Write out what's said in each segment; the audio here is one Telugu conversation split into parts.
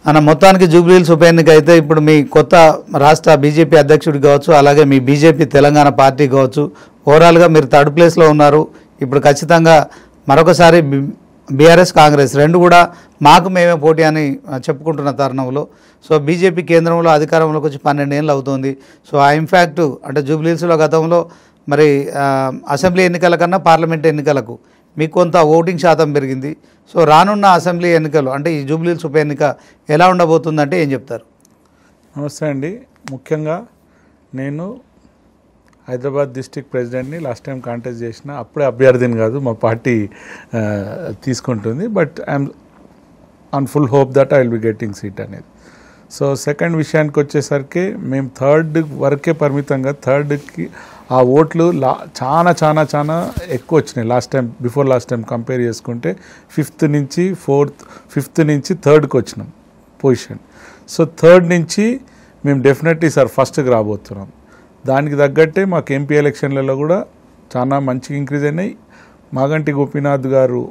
అన్న మొత్తానికి జూబ్లీహిల్స్ ఉప ఎన్నిక అయితే ఇప్పుడు మీ కొత్త రాష్ట్ర బీజేపీ అధ్యక్షుడు కావచ్చు, అలాగే మీ బీజేపీ తెలంగాణ పార్టీ కావచ్చు, ఓవరాల్గా మీరు థర్డ్ ప్లేస్లో ఉన్నారు. ఇప్పుడు ఖచ్చితంగా మరొకసారి బీఆర్ఎస్ కాంగ్రెస్ రెండు కూడా మాకు మేమే పోటీ అని చెప్పుకుంటున్న తరుణంలో సో బీజేపీ కేంద్రంలో అధికారంలోకి వచ్చి 12 ఏళ్ళు అవుతుంది. సో ఆ ఇంపాక్ట్ అంటే జూబ్లీహిల్స్లో గతంలో మరి అసెంబ్లీ ఎన్నికల కన్నా పార్లమెంట్ ఎన్నికలకు మీకు కొంత ఓటింగ్ శాతం పెరిగింది. సో రానున్న అసెంబ్లీ ఎన్నికలు అంటే ఈ జూబ్లీహిల్స్ ఉప ఎన్నిక ఎలా ఉండబోతుందంటే ఏం చెప్తారు? నమస్తే అండి. ముఖ్యంగా నేను హైదరాబాద్ డిస్ట్రిక్ట్ ప్రెసిడెంట్ని లాస్ట్ టైం కాంటెస్ట్ చేసిన, అప్పుడే అభ్యర్థిని కాదు, మా పార్టీ తీసుకుంటుంది. But I'm on full hope that I will be getting seat అనేది. సో సెకండ్ విషయానికి వచ్చేసరికి మేము థర్డ్ వరకే పరిమితంగా, థర్డ్కి ఆ ఓట్లు చాలా చాలా చాలా ఎక్కువ వచ్చినాయి బిఫోర్ లాస్ట్ టైం కంపేర్ చేసుకుంటే. ఫిఫ్త్ నుంచి థర్డ్కి వచ్చినాం పొజిషన్. సో థర్డ్ నుంచి మేము డెఫినెట్లీ సార్ ఫస్ట్కి రాబోతున్నాం. దానికి తగ్గట్టే మాకు ఎంపీ ఎలక్షన్లలో కూడా చాలా మంచిగా ఇంక్రీజ్ అయినాయి. మాగంటి గోపీనాథ్ గారు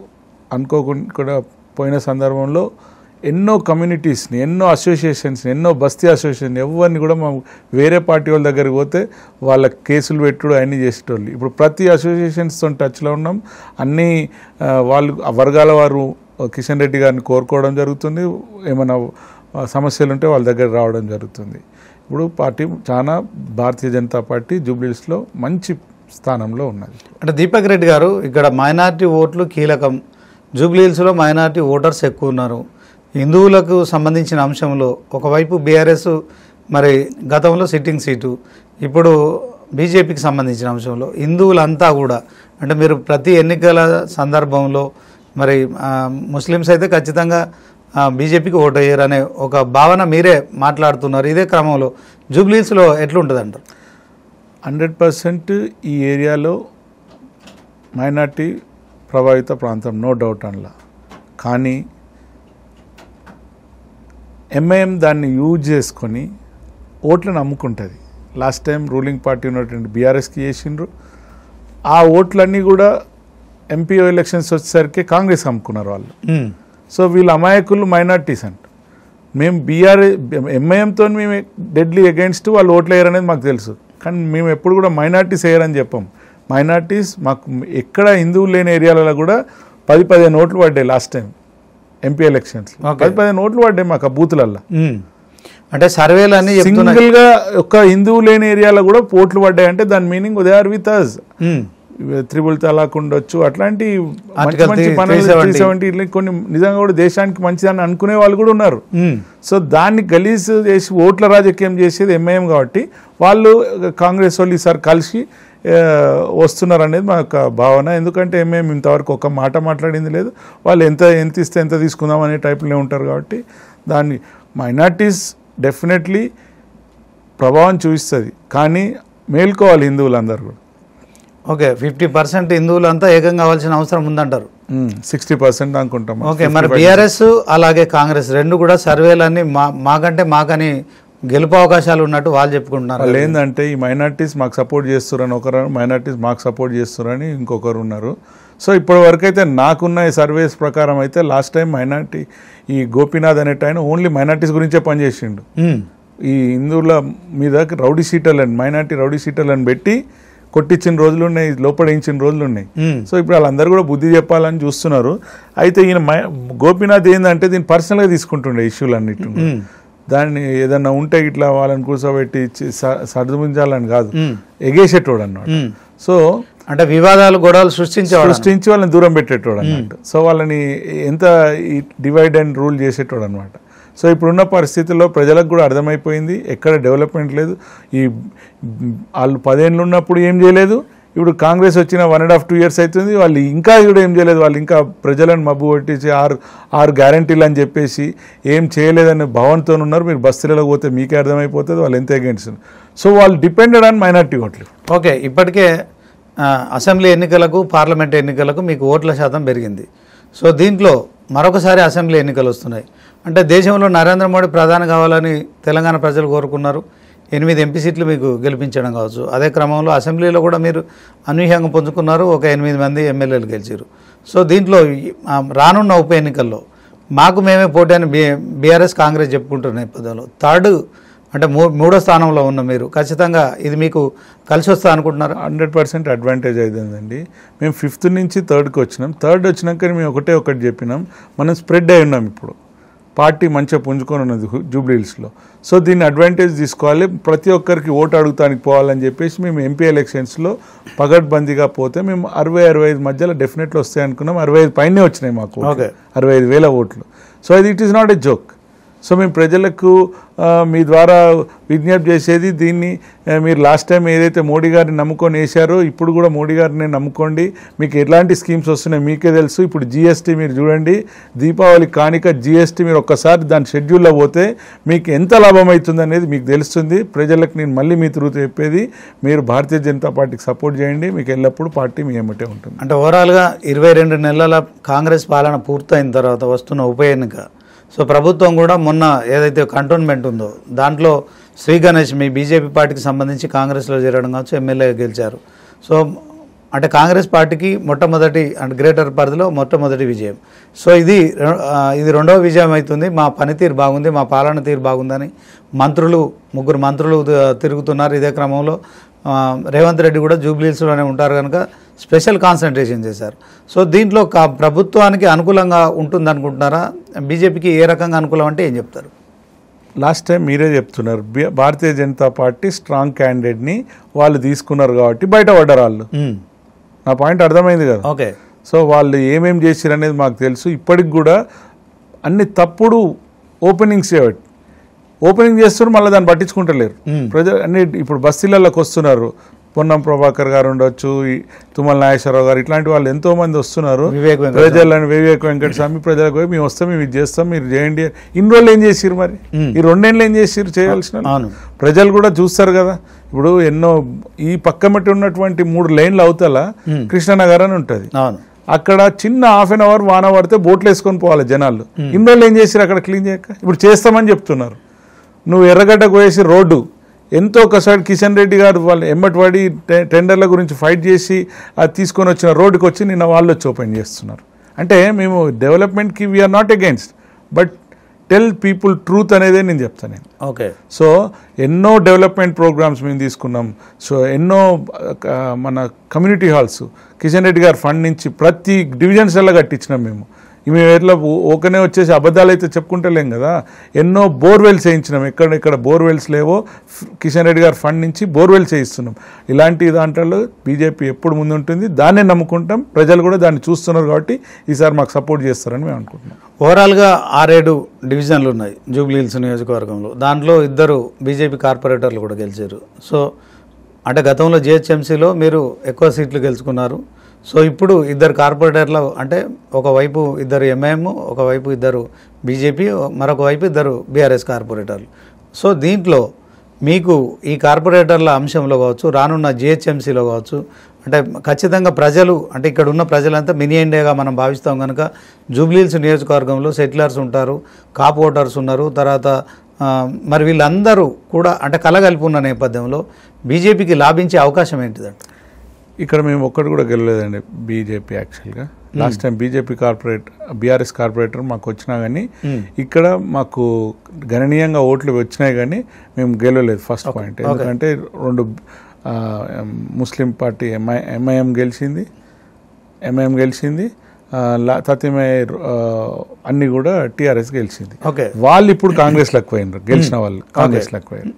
అనుకోకుండా కూడా పోయిన సందర్భంలో ఎన్నో కమ్యూనిటీస్ని, ఎన్నో అసోసియేషన్స్ని, ఎన్నో బస్తీ అసోసియేషన్ ఎవరిని కూడా మా వేరే పార్టీ వాళ్ళ దగ్గరికి పోతే వాళ్ళ కేసులు పెట్టుడు అన్నీ చేసేటోళ్ళు. ఇప్పుడు ప్రతి అసోసియేషన్స్తో టచ్లో ఉన్నాం. అన్నీ వాళ్ళు వర్గాల వారు కిషన్ రెడ్డి గారిని కోరుకోవడం జరుగుతుంది. ఏమైనా సమస్యలు ఉంటే వాళ్ళ దగ్గర రావడం జరుగుతుంది. ఇప్పుడు పార్టీ చాలా భారతీయ జనతా పార్టీ జూబ్లీహిల్స్లో మంచి స్థానంలో ఉన్నది. అంటే దీపక్ రెడ్డి గారు ఇక్కడ మైనారిటీ ఓట్లు కీలకం, జూబ్లీహిల్స్లో మైనారిటీ ఓటర్స్ ఎక్కువ ఉన్నారు. హిందువులకు సంబంధించిన అంశంలో ఒకవైపు బీఆర్ఎస్ మరి గతంలో సిట్టింగ్ సీటు, ఇప్పుడు బీజేపీకి సంబంధించిన అంశంలో హిందువులంతా కూడా అంటే మీరు ప్రతి ఎన్నికల సందర్భంలో మరి ముస్లిమ్స్ అయితే ఖచ్చితంగా బీజేపీకి ఓటు అయ్యారు అనే ఒక భావన మీరే మాట్లాడుతున్నారు. ఇదే క్రమంలో జూబ్లీహిల్స్లో ఎట్లుంటుంది అంటారు? 100% ఈ ఏరియాలో మైనార్టీ ప్రభావిత ప్రాంతం, నో డౌట్ అందులో. కానీ ఎంఐఎం దాన్ని యూజ్ చేసుకొని ఓట్లను అమ్ముకుంటుంది. లాస్ట్ టైం రూలింగ్ పార్టీ ఉన్నటువంటి బీఆర్ఎస్కి చేసిండ్రు. ఆ ఓట్లన్నీ కూడా ఎంపీ ఎలక్షన్స్ వచ్చేసరికి కాంగ్రెస్ అమ్ముకున్నారు వాళ్ళు. సో వీళ్ళు అమాయకులు మైనార్టీస్ అంట. మేము ఎంఐఎంతో మేము డెడ్లీ అగెన్స్ట్ వాళ్ళు ఓట్లు వేయరనేది మాకు తెలుసు. కానీ మేము ఎప్పుడు కూడా మైనార్టీస్ వేయరని చెప్పాం. మైనార్టీస్ మాకు ఎక్కడ హిందువులు లేని ఏరియాలలో కూడా 10-15 ఓట్లు పడ్డాయి లాస్ట్ టైం ఎంపీ ఎలక్షన్స్. 10-15 ఓట్లు పడ్డాయి మాకు ఆ బూతులల్లో. అంటే సర్వేలు అన్ని సింగిల్గా ఒక హిందువు లేని ఏరియాలో కూడా ఓట్లు పడ్డాయి అంటే దాని meaning they are with us. Triple తలాక్ ఉండొచ్చు, అట్లాంటి మంచి పనులు 370 కొన్ని నిజంగా కూడా దేశానికి మంచిదని అనుకునే వాళ్ళు కూడా ఉన్నారు. సో దాన్ని గలీజ్ చేసి ఓట్ల రాజకీయం చేసేది ఎంఐఎం కాబట్టి వాళ్ళు కాంగ్రెస్ వాళ్ళు ఈసారి కలిసి వస్తున్నారు అనేది మా యొక్క భావన. ఎందుకంటే ఎంఐఎం ఇంతవరకు ఒక మాట మాట్లాడింది లేదు. వాళ్ళు ఎంత ఇస్తే ఎంత తీసుకుందాం అనే టైప్లోనే ఉంటారు కాబట్టి దాన్ని మైనార్టీస్ డెఫినెట్లీ ప్రభావం చూపిస్తుంది. కానీ మేల్కోవాలి హిందువులందరూ కూడా. ఓకే, 50% హిందువులంతా ఏకం కావాల్సిన అవసరం ఉందంటారు. 60% అనుకుంటాం. ఓకే, మరి బీఆర్ఎస్ అలాగే కాంగ్రెస్ రెండు కూడా సర్వేలన్నీ మాకని గెలుపు అవకాశాలు ఉన్నట్టు వాళ్ళు చెప్పుకుంటున్నారు. వాళ్ళు ఏంటంటే ఈ మైనార్టీస్ మాకు సపోర్ట్ చేస్తున్నారని ఒకరు, మైనార్టీస్ మాకు సపోర్ట్ చేస్తున్నారని ఇంకొకరు ఉన్నారు. సో ఇప్పటి వరకు అయితే నాకున్న ఈ సర్వేస్ ప్రకారం అయితే లాస్ట్ టైం మైనార్టీ ఈ గోపీనాథ్ అనేట ఆయన ఓన్లీ మైనార్టీస్ గురించే పనిచేసిండు. ఈ హిందువుల మీద రౌడీ షీటర్లను, మైనార్టీ రౌడీ షీటర్లను పెట్టి కొట్టించిన రోజులు ఉన్నాయి, లోపడించిన రోజులు ఉన్నాయి. సో ఇప్పుడు వాళ్ళందరూ కూడా బుద్ధి చెప్పాలని చూస్తున్నారు. అయితే ఈయన గోపీనాథ్ ఏంటంటే దీన్ని పర్సనల్గా తీసుకుంటుండే ఇష్యూలు అన్నిటి. దాన్ని ఏదన్నా ఉంటే ఇట్లా వాళ్ళని కూర్చోబెట్టి సర్దుమించాలని కాదు, ఎగేసేటోడు అన్నమాట. సో అంటే వివాదాలు గొడవలు సృష్టించి వాళ్ళని దూరం పెట్టేటోడు అన్నట్టు. సో వాళ్ళని ఎంత డివైడ్ అండ్ రూల్ చేసేటోడు అనమాట. సో ఇప్పుడున్న పరిస్థితుల్లో ప్రజలకు కూడా అర్థమైపోయింది ఎక్కడ డెవలప్మెంట్ లేదు. ఈ వాళ్ళు 10 ఏళ్ళు ఉన్నప్పుడు ఏం చేయలేదు, ఇప్పుడు కాంగ్రెస్ వచ్చిన 1.5-2 ఇయర్స్ అవుతుంది, వాళ్ళు ఇంకా కూడా ఏం చేయలేదు. వాళ్ళు ఇంకా ప్రజలను మబ్బు కొట్టించి ఆరు గ్యారంటీలు అని చెప్పేసి ఏం చేయలేదనే భావంతో ఉన్నారు. మీరు బస్తీలలో పోతే మీకే అర్థమైపోతుంది వాళ్ళు ఎంత అగెన్స్ట్. సో వాళ్ళు డిపెండెడ్ ఆన్ మైనార్టీ ఓట్లు. ఓకే, ఇప్పటికే అసెంబ్లీ ఎన్నికలకు పార్లమెంట్ ఎన్నికలకు మీకు ఓట్ల శాతం పెరిగింది. సో దీంట్లో మరొకసారి అసెంబ్లీ ఎన్నికలు వస్తున్నాయి. అంటే దేశంలో నరేంద్ర మోడీ ప్రధాని కావాలని తెలంగాణ ప్రజలు కోరుకున్నారు. 8 ఎంపీ సీట్లు మీకు గెలిపించడం కావచ్చు. అదే క్రమంలో అసెంబ్లీలో కూడా మీరు అనూహ్యంగా పుంజుకున్నారు, ఒక 8 మంది ఎమ్మెల్యేలు గెలిచారు. సో దీంట్లో రానున్న ఉప ఎన్నికల్లో మాకు మేమే పోటీ అని బీఆర్ఎస్ కాంగ్రెస్ చెప్పుకుంటున్న నేపథ్యంలో థర్డ్ అంటే మూడో స్థానంలో ఉన్న మీరు ఖచ్చితంగా ఇది మీకు కలిసి వస్తా అనుకుంటున్నారు? 100% అడ్వాంటేజ్ అవుతుందండి. మేము 5th నుంచి 3rd వచ్చినాం. 3rd వచ్చినాక మేము ఒకటి చెప్పినాం, మనం స్ప్రెడ్ అయి ఉన్నాం. ఇప్పుడు పార్టీ మంచిగా పుంజుకొని ఉన్నది జూబ్లీ హిల్స్లో. సో దీన్ని అడ్వాంటేజ్ తీసుకోవాలి, ప్రతి ఒక్కరికి ఓటు అడుగుతానికి పోవాలని చెప్పేసి మేము ఎంపీ ఎలక్షన్స్లో పగడ్బందీగా పోతే మేము 60-65 మధ్యలో డెఫినెట్లీ వస్తాయి అనుకున్నాం. 65 పైనే వచ్చినాయి మాకు, 65,000 ఓట్లు. సో అది it is not a joke. So మేము ప్రజలకు మీ ద్వారా విజ్ఞప్తి చేసేది దీన్ని, మీరు లాస్ట్ టైం ఏదైతే మోడీ గారిని నమ్ముకొని వేశారో ఇప్పుడు కూడా మోడీ గారిని నమ్ముకోండి. మీకు ఎలాంటి స్కీమ్స్ వస్తున్నాయి మీకే తెలుసు. ఇప్పుడు జీఎస్టీ మీరు చూడండి, దీపావళి కానిక జీఎస్టీ మీరు ఒక్కసారి దాని షెడ్యూల్లో పోతే మీకు ఎంత లాభం అవుతుంది అనేది మీకు తెలుస్తుంది. ప్రజలకు నేను మళ్ళీ మీ తిరుగుతూ చెప్పేది, మీరు భారతీయ జనతా పార్టీకి సపోర్ట్ చేయండి, మీకు ఎల్లప్పుడూ పార్టీ మీ ఏమిటే ఉంటుంది. అంటే ఓవరాల్గా 22 నెలల కాంగ్రెస్ పాలన పూర్తయిన తర్వాత వస్తున్న ఉప ఎన్నిక, సో ప్రభుత్వం కూడా మొన్న ఏదైతే కంటోన్మెంట్ ఉందో దాంట్లో శ్రీ గణేష్ మీ బీజేపీ పార్టీకి సంబంధించి కాంగ్రెస్లో చేరడం కావచ్చు, ఎమ్మెల్యే గెలిచారు. సో అంటే కాంగ్రెస్ పార్టీకి మొట్టమొదటి అంటే గ్రేటర్ పరిధిలో మొట్టమొదటి విజయం. సో ఇది రెండవ విజయం అవుతుంది. మా పనితీరు బాగుంది, మా పాలన తీరు బాగుందని ముగ్గురు మంత్రులు తిరుగుతున్నారు. ఇదే క్రమంలో రేవంత్ రెడ్డి కూడా జూబ్లీహిల్స్లోనే ఉంటారు కనుక స్పెషల్ కాన్సన్ట్రేషన్ చేశారు. సో దీంట్లో ప్రభుత్వానికి అనుకూలంగా ఉంటుంది అనుకుంటున్నారా? బీజేపీకి ఏ రకంగా అనుకూలం అంటే ఏం చెప్తారు? లాస్ట్ టైం మీరే చెప్తున్నారు, భారతీయ జనతా పార్టీ స్ట్రాంగ్ క్యాండిడేట్ని వాళ్ళు తీసుకున్నారు కాబట్టి బయటపడ్డారు వాళ్ళు. నా పాయింట్ అర్థమైంది కదా. ఓకే. సో వాళ్ళు ఏమేం చేశారు అనేది మాకు తెలుసు. ఇప్పటికి కూడా అన్ని తప్పుడు ఓపెనింగ్ చేస్తున్నారు, మళ్ళీ దాన్ని పట్టించుకుంటలేరు ప్రజలు. అన్ని ఇప్పుడు బస్తీలలోకి వస్తున్నారు, పొన్నం ప్రభాకర్ గారు ఉండొచ్చు, తుమ్మల నాగేశ్వరరావు గారు, ఇట్లాంటి వాళ్ళు ఎంతో మంది వస్తున్నారు. ప్రజలను వివేక్ వెంకటస్వామి ప్రజలకు పోయి మేము వస్తాం, మేము ఇది చేస్తాం, మీరు చేయండి. ఇన్ని రోజులు ఏం చేసిరు మరి? ఈ 2 నెలలు ఏం చేసిరు? చేయాల్సిన ప్రజలు కూడా చూస్తారు కదా. ఇప్పుడు ఎన్నో ఈ పక్కమట్టి ఉన్నటువంటి 3 లైన్లు అవతల కృష్ణనగర్ అని ఉంటుంది, అక్కడ చిన్న ½ అన్ అవర్ వాన పడితే బోట్లు వేసుకొని పోవాలి జనాలు. ఇన్ని రోజులు ఏం చేసిరు అక్కడ క్లీన్ చేయక? ఇప్పుడు చేస్తామని చెప్తున్నారు. నువ్వు ఎర్రగడ్డకు వేసి రోడ్డు ఎంతో ఒకసారి కిషన్ రెడ్డి గారు వాళ్ళు ఎమ్మటి పడి టెండర్ల గురించి ఫైట్ చేసి అది తీసుకొని వచ్చిన రోడ్డుకి వచ్చి నిన్న వాళ్ళు వచ్చి ఓపెన్ చేస్తున్నారు. అంటే మేము డెవలప్మెంట్కి we are not against, but tell people truth అనేదే నేను చెప్తాను నేను. ఓకే. సో ఎన్నో డెవలప్మెంట్ ప్రోగ్రామ్స్ మేము తీసుకున్నాం. సో ఎన్నో మన కమ్యూనిటీ హాల్స్ కిషన్ రెడ్డి గారి ఫండ్ నుంచి ప్రతి డివిజన్స్లలో కట్టించినాం మేము. మేము ఎట్లా ఓకనే వచ్చేసి అబద్ధాలు అయితే చెప్పుకుంటలేం కదా. ఎన్నో బోర్వెల్స్ వేయించినాం, ఎక్కడ బోర్వెల్స్ లేవో కిషన్ రెడ్డి గారి ఫండ్ నుంచి బోర్వెల్స్ వేయిస్తున్నాం. ఇలాంటి దాంట్లో బీజేపీ ఎప్పుడు ముందుంటుంది, దాన్నే నమ్ముకుంటాం. ప్రజలు కూడా దాన్ని చూస్తున్నారు కాబట్టి ఈసారి మాకు సపోర్ట్ చేస్తారని మేము అనుకుంటున్నాం. ఓవరాల్గా 6-7 డివిజన్లు ఉన్నాయి జూబ్లీహిల్స్ నియోజకవర్గంలో, దాంట్లో 2 బీజేపీ కార్పొరేటర్లు కూడా గెలిచారు. సో అంటే గతంలో జిహెచ్ఎంసీలో మీరు ఎక్కువ సీట్లు గెలుచుకున్నారు. సో ఇప్పుడు 2 కార్పొరేటర్లు అంటే ఒకవైపు 2 ఎంఐఎం, ఒకవైపు 2 బీజేపీ, మరొక వైపు 2 బీఆర్ఎస్ కార్పొరేటర్లు. సో దీంట్లో మీకు ఈ కార్పొరేటర్ల అంశంలో కావచ్చు, రానున్న జిహెచ్ఎంసీలో కావచ్చు, అంటే ఖచ్చితంగా ప్రజలు అంటే ఇక్కడ ఉన్న ప్రజలంతా మినీ ఇండియాగా మనం భావిస్తాం కనుక జూబ్లీహిల్స్ నియోజకవర్గంలో సెటిలర్స్ ఉంటారు, కాప్ ఓటర్స్ ఉన్నారు, తర్వాత మరి వీళ్ళందరూ కూడా అంటే కలగలిపి ఉన్న నేపథ్యంలో బీజేపీకి లాభించే అవకాశం ఏంటిదంటే? ఇక్కడ మేము ఒక్కటి కూడా గెలవలేదండి బీజేపీ. యాక్చువల్గా last time BJP BRS corporator మాకు వచ్చినా కానీ ఇక్కడ మాకు గణనీయంగా ఓట్లు వచ్చినాయి కానీ మేము గెలవలేదు. ఫస్ట్ పాయింట్ ఎందుకంటే 2 ముస్లిం పార్టీ ఎంఐఎం గెలిచింది, తతిమే అన్ని కూడా టీఆర్ఎస్ గెలిచింది. వాళ్ళు ఇప్పుడు కాంగ్రెస్లోకి పోయినారు, గెలిచిన వాళ్ళు కాంగ్రెస్లోకి పోయారు.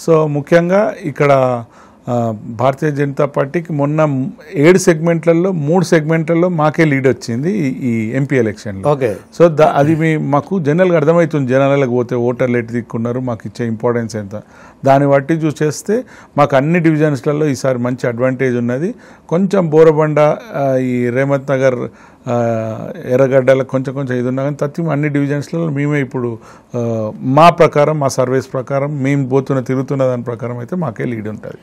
సో ముఖ్యంగా ఇక్కడ భారతీయ జనతా పార్టీకి మొన్న 7 సెగ్మెంట్లలో 3 సెగ్మెంట్లలో మాకే లీడ్ వచ్చింది ఈ ఎంపీ ఎలక్షన్లో. సో అది మాకు జనరల్గా అర్థమవుతుంది, జనాలకు పోతే ఓటర్లు ఎటు దిక్కున్నారు, మాకు ఇచ్చే ఇంపార్టెన్స్ ఎంత, దాన్ని బట్టి చూసేస్తే మాకు అన్ని డివిజన్స్లలో ఈసారి మంచి అడ్వాంటేజ్ ఉన్నది. కొంచెం బోరబండ, ఈ రేవంత్ నగర్, ఎర్రగడ్డలకు కొంచెం ఇది ఉన్నా కానీ తత్వం అన్ని డివిజన్స్లలో మేమే ఇప్పుడు మా సర్వేస్ ప్రకారం మేము తిరుగుతున్న దాని ప్రకారం అయితే మాకే లీడ్ ఉంటుంది.